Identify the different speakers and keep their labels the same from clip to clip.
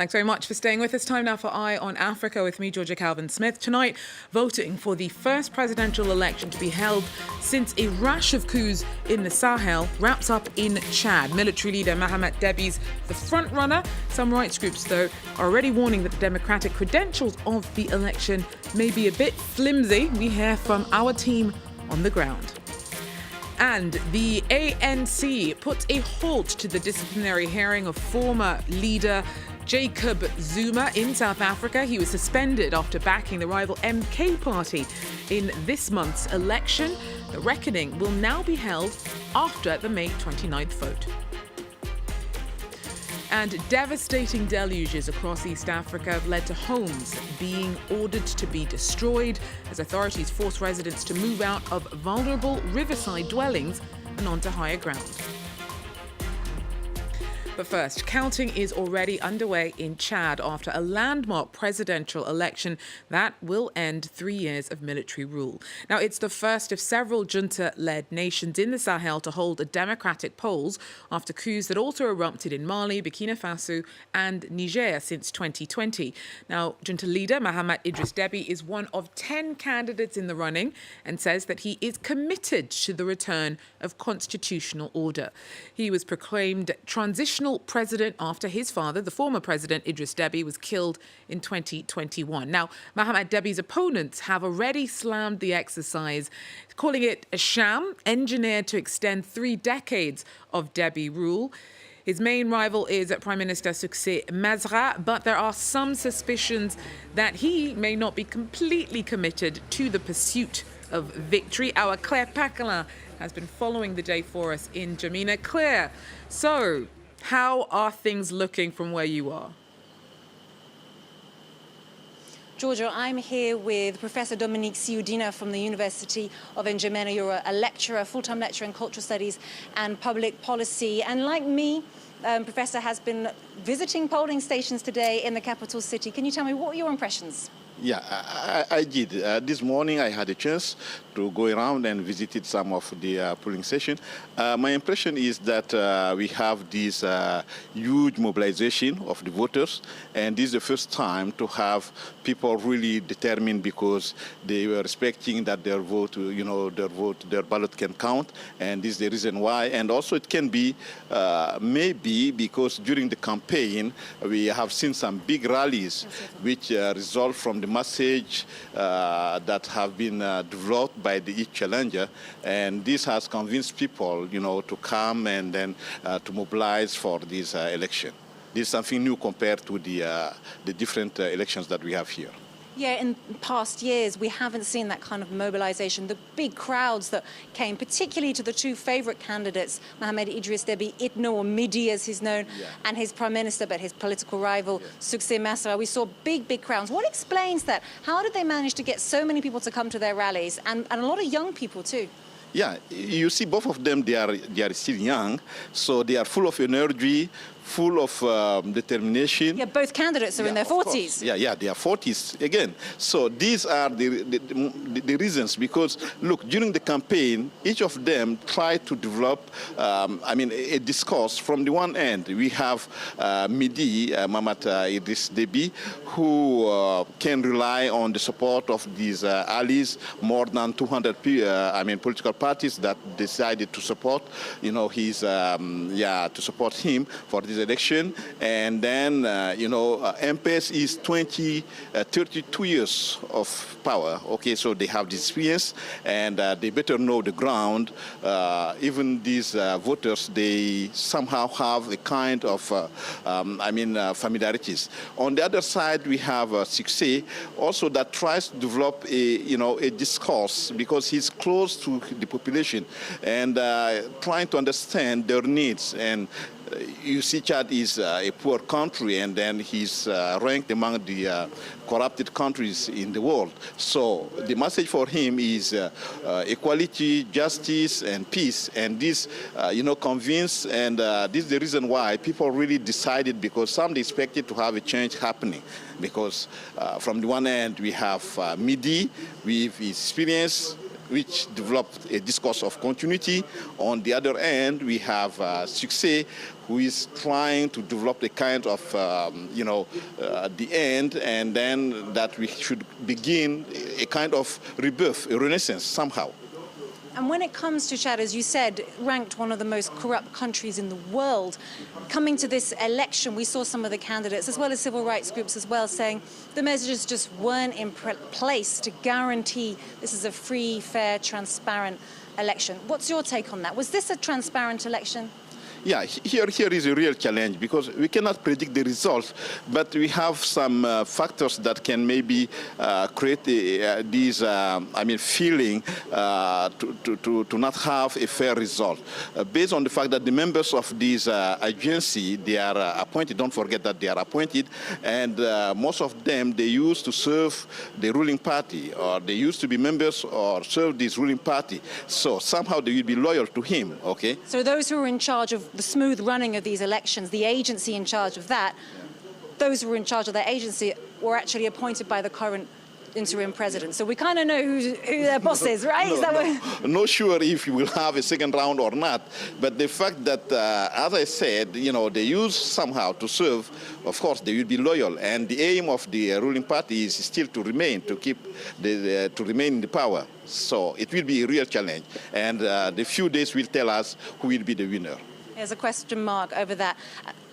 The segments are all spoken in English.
Speaker 1: Thanks very much for staying with us. Time now for Eye on Africa with me, Georgia Calvin-Smith. Tonight, voting for the first presidential election to be held since a rash of coups in the Sahel wraps up in Chad. Military leader Mahamat Déby's the front runner. Some rights groups, though, are already warning that the democratic credentials of the election may be a bit flimsy. We hear from our team on the ground. And the ANC put a halt to the disciplinary hearing of former leader Jacob Zuma in South Africa. He was suspended after backing the rival MK party in this month's election. The reckoning will now be held after the May 29th vote. And devastating deluges across East Africa have led to homes being ordered to be destroyed as authorities force residents to move out of vulnerable riverside dwellings and onto higher ground. But first, counting is already underway in Chad after a landmark presidential election that will end 3 years of military rule. Now, it's the first of several junta-led nations in the Sahel to hold a democratic polls after coups that also erupted in Mali, Burkina Faso and Niger since 2020. Now, junta leader Mahamat Idriss Déby is one of 10 candidates in the running and says that he is committed to the return of constitutional order. He was proclaimed transitional president after his father, the former president Idriss Déby, was killed in 2021. Now, Mahamat Déby's opponents have already slammed the exercise, calling it a sham engineered to extend 3 decades of Déby rule. His main rival is Prime Minister Succès Masra, but there are some suspicions that he may not be completely committed to the pursuit of victory. Our Claire Paquelin has been following the day for us in Jamina. Claire, so how are things looking from where you are?
Speaker 2: Georgia, I'm here with Professor Dominique Ciudina from the University of N'Djamena. You're a lecturer, full-time lecturer in cultural studies and public policy. And like me, Professor has been visiting polling stations today in the capital city. Can you tell me, what were your impressions?
Speaker 3: Yeah, I did. This morning I had a chance to go around and visited some of the polling stations. My impression is that we have this huge mobilization of the voters, and this is the first time to have people really determined because they were expecting that their vote, their ballot can count, and this is the reason why. And also it can be maybe because during the campaign we have seen some big rallies which result from the message that have been developed by each challenger, and this has convinced people, to come and then to mobilize for this election. This is something new compared to the different elections that we have here.
Speaker 2: Yeah, in past years, we haven't seen that kind of mobilization. The big crowds that came, particularly to the 2 favorite candidates, Mahamat Idriss Déby, Itno, or Midi as he's known, and his prime minister, but his political rival, Succès Masra. We saw big crowds. What explains that? How did they manage to get so many people to come to their rallies, and a lot of young people too?
Speaker 3: Yeah, you see, both of them, they are still young, so they are full of energy, full of determination.
Speaker 2: Yeah, both candidates are in their 40s.
Speaker 3: Yeah, they are 40s again. So these are the reasons, because, look, during the campaign, each of them tried to develop, a discourse. From the one end, we have Midi, Mahamat Idriss Déby, who can rely on the support of these allies, more than 200 political parties that decided to support, to support him for this election. And then, MPS is 32 years of power. Okay, so they have this experience, and they better know the ground. Even these voters, they somehow have a kind of, familiarities. On the other side, we have Succès, also that tries to develop a discourse, because he's close to the population and trying to understand their needs. And you see, Chad is a poor country, and then he's ranked among the corrupted countries in the world. So the message for him is equality, justice, and peace. And this, convinced, and this is the reason why people really decided, because some expected to have a change happening. Because from the one end, we have Midi with his experience, which developed a discourse of continuity. On the other end, we have Succès, who is trying to develop a kind of, the end, and then that we should begin a kind of rebirth, a renaissance somehow.
Speaker 2: And when it comes to Chad, as you said, ranked one of the most corrupt countries in the world, coming to this election, we saw some of the candidates, as well as civil rights groups as well, saying the measures just weren't in place to guarantee this is a free, fair, transparent election. What's your take on that? Was this a transparent election?
Speaker 3: Yeah, here is a real challenge because we cannot predict the results, but we have some factors that can maybe create this feeling to not have a fair result. Based on the fact that the members of this agency, they are appointed, don't forget that they are appointed, and most of them, they used to serve the ruling party, or they used to be members or serve this ruling party. So somehow they will be loyal to him, okay?
Speaker 2: So those who are in charge of the smooth running of these elections, the agency in charge of that, those who were in charge of that agency were actually appointed by the current interim president. So we kind of know who their boss is, right?
Speaker 3: Not sure if you will have a second round or not, but the fact that, as I said, they use somehow to serve, of course, they will be loyal. And the aim of the ruling party is still to remain, to keep to remain in the power. So it will be a real challenge. And the few days will tell us who will be the winner.
Speaker 2: There's a question mark over that.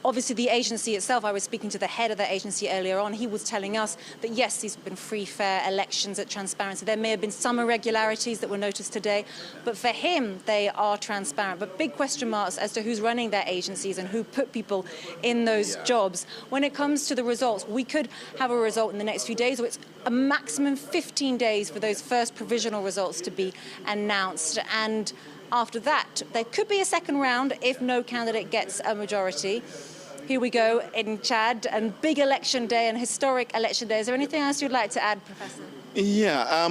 Speaker 2: Obviously, the agency itself, I was speaking to the head of that agency earlier on, he was telling us that, yes, these have been free, fair elections at transparency. There may have been some irregularities that were noticed today, but for him, they are transparent. But big question marks as to who's running their agencies and who put people in those jobs. When it comes to the results, we could have a result in the next few days, or it's a maximum 15 days for those first provisional results to be announced. And after that, there could be a second round if no candidate gets a majority. Here we go in Chad, and big election day and historic election day. Is there anything else you'd like to add, Professor?
Speaker 3: Yeah,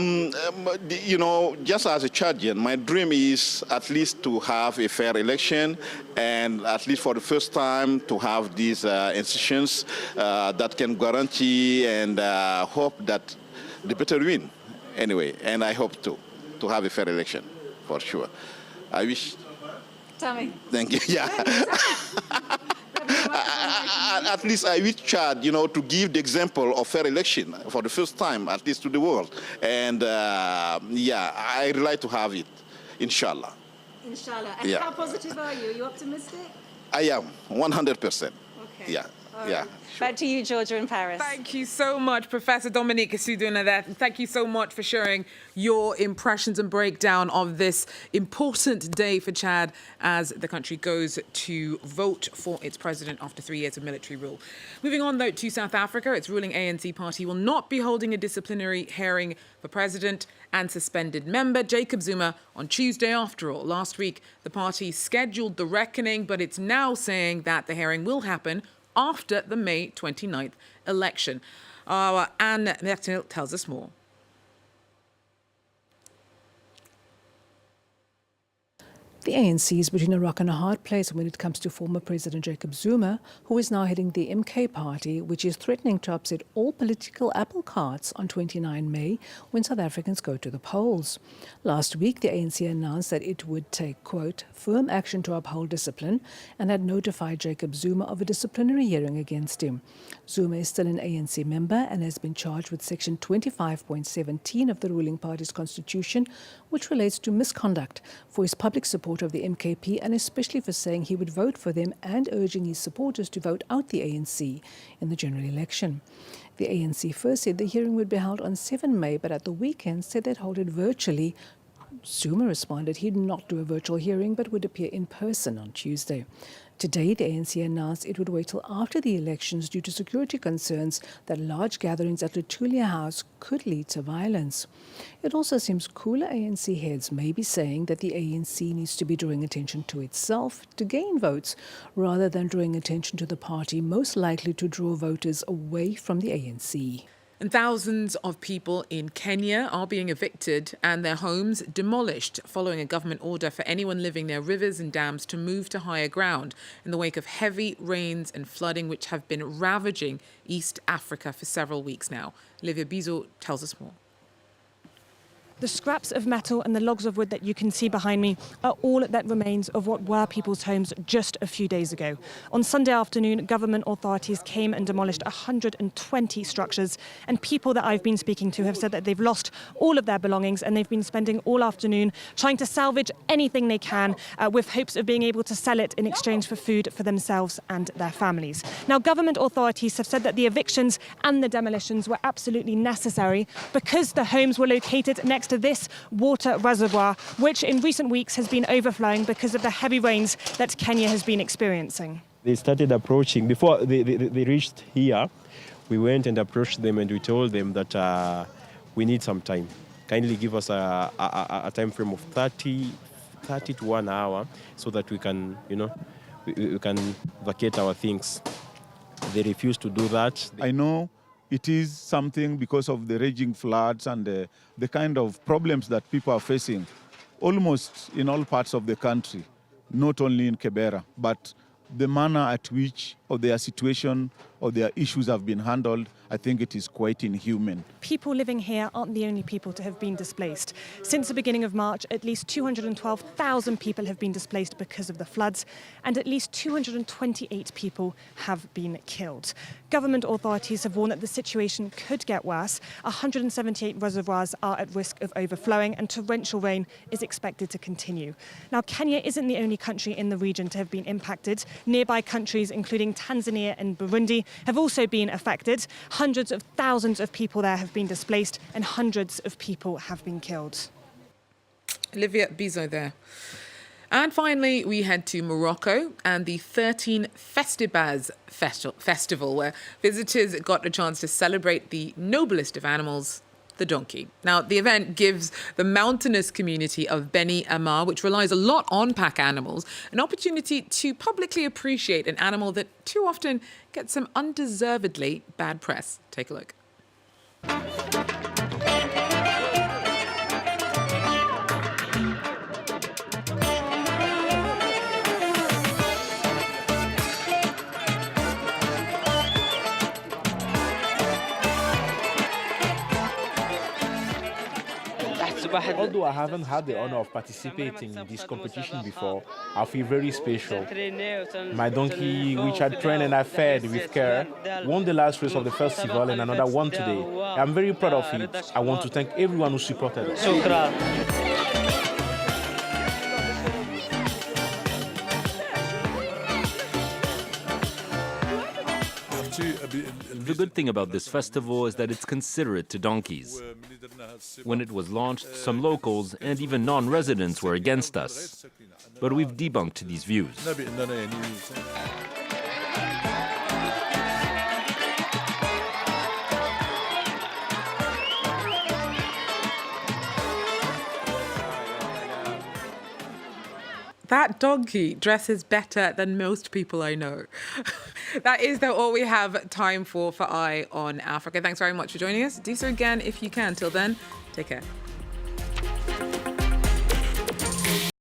Speaker 3: just as a Chadian, my dream is at least to have a fair election, and at least for the first time to have these institutions that can guarantee and hope that the better win. Anyway, and I hope to have a fair election, for sure. I wish.
Speaker 2: Tell me.
Speaker 3: Thank you. Yeah. At least I wish Chad, to give the example of fair election for the first time, at least to the world. And I would like to have it, inshallah.
Speaker 2: Inshallah. And how positive are you? Are you optimistic?
Speaker 3: I am, 100%.
Speaker 2: Okay.
Speaker 3: Yeah.
Speaker 2: Right.
Speaker 3: Yeah.
Speaker 2: Back to you, Georgia, in Paris.
Speaker 1: Thank you so much, Professor Dominique Suduna. Thank you so much for sharing your impressions and breakdown of this important day for Chad as the country goes to vote for its president after 3 years of military rule. Moving on, though, to South Africa, its ruling ANC party will not be holding a disciplinary hearing for president and suspended member Jacob Zuma on Tuesday. After all, last week, the party scheduled the reckoning, but it's now saying that the hearing will happen after the May 29th election. Anne Mertil tells us more.
Speaker 4: The ANC is between a rock and a hard place when it comes to former President Jacob Zuma, who is now heading the MK party, which is threatening to upset all political apple carts on 29 May when South Africans go to the polls. Last week, the ANC announced that it would take, quote, firm action to uphold discipline and had notified Jacob Zuma of a disciplinary hearing against him. Zuma is still an ANC member and has been charged with Section 25.17 of the ruling party's constitution, which relates to misconduct for his public support of the MKP and especially for saying he would vote for them and urging his supporters to vote out the ANC in the general election. The ANC first said the hearing would be held on 7 May, but at the weekend said they'd hold it virtually. Zuma responded he'd not do a virtual hearing but would appear in person on Tuesday. Today, the ANC announced it would wait till after the elections due to security concerns that large gatherings at Lutulia House could lead to violence. It also seems cooler ANC heads may be saying that the ANC needs to be drawing attention to itself to gain votes, rather than drawing attention to the party most likely to draw voters away from the ANC.
Speaker 1: And thousands of people in Kenya are being evicted and their homes demolished following a government order for anyone living near rivers and dams to move to higher ground in the wake of heavy rains and flooding which have been ravaging East Africa for several weeks now. Olivia Bizo tells us more.
Speaker 5: The scraps of metal and the logs of wood that you can see behind me are all that remains of what were people's homes just a few days ago. On Sunday afternoon, government authorities came and demolished 120 structures, and people that I've been speaking to have said that they've lost all of their belongings and they've been spending all afternoon trying to salvage anything they can with hopes of being able to sell it in exchange for food for themselves and their families. Now, government authorities have said that the evictions and the demolitions were absolutely necessary because the homes were located next to this water reservoir, which in recent weeks has been overflowing because of the heavy rains that Kenya has been experiencing.
Speaker 6: They started approaching. Before they reached here, we went and approached them and we told them that we need some time. Kindly give us a time frame of 30 to 1 hour so that we can, we can vacate our things. They refused to do that.
Speaker 7: I know it is something because of the raging floods and the kind of problems that people are facing almost in all parts of the country, not only in Kibera, but the manner at which or their situation or their issues have been handled, I think it is quite inhuman.
Speaker 5: People living here aren't the only people to have been displaced. Since the beginning of March, at least 212,000 people have been displaced because of the floods, and at least 228 people have been killed. Government authorities have warned that the situation could get worse. 178 reservoirs are at risk of overflowing, and torrential rain is expected to continue. Now, Kenya isn't the only country in the region to have been impacted. Nearby countries, including Tanzania and Burundi, have also been affected. Hundreds of thousands of people there have been displaced and hundreds of people have been killed.
Speaker 1: Olivia Bizo there. And finally, we head to Morocco and the 13 Festibaz festival, where visitors got a chance to celebrate the noblest of animals, the donkey. Now, the event gives the mountainous community of Beni Amar, which relies a lot on pack animals, an opportunity to publicly appreciate an animal that too often gets some undeservedly bad press. Take a look.
Speaker 8: Although I haven't had the honor of participating in this competition before, I feel very special. My donkey, which I trained and I fed with care, won the last race of the festival and another one today. I'm very proud of it. I want to thank everyone who supported us.
Speaker 9: The good thing about this festival is that it's considerate to donkeys. When it was launched, some locals and even non-residents were against us. But we've debunked these views.
Speaker 1: That donkey dresses better than most people I know. That is, though, all we have time for Eye on Africa. Thanks very much for joining us. Do so again if you can. Till then, take care.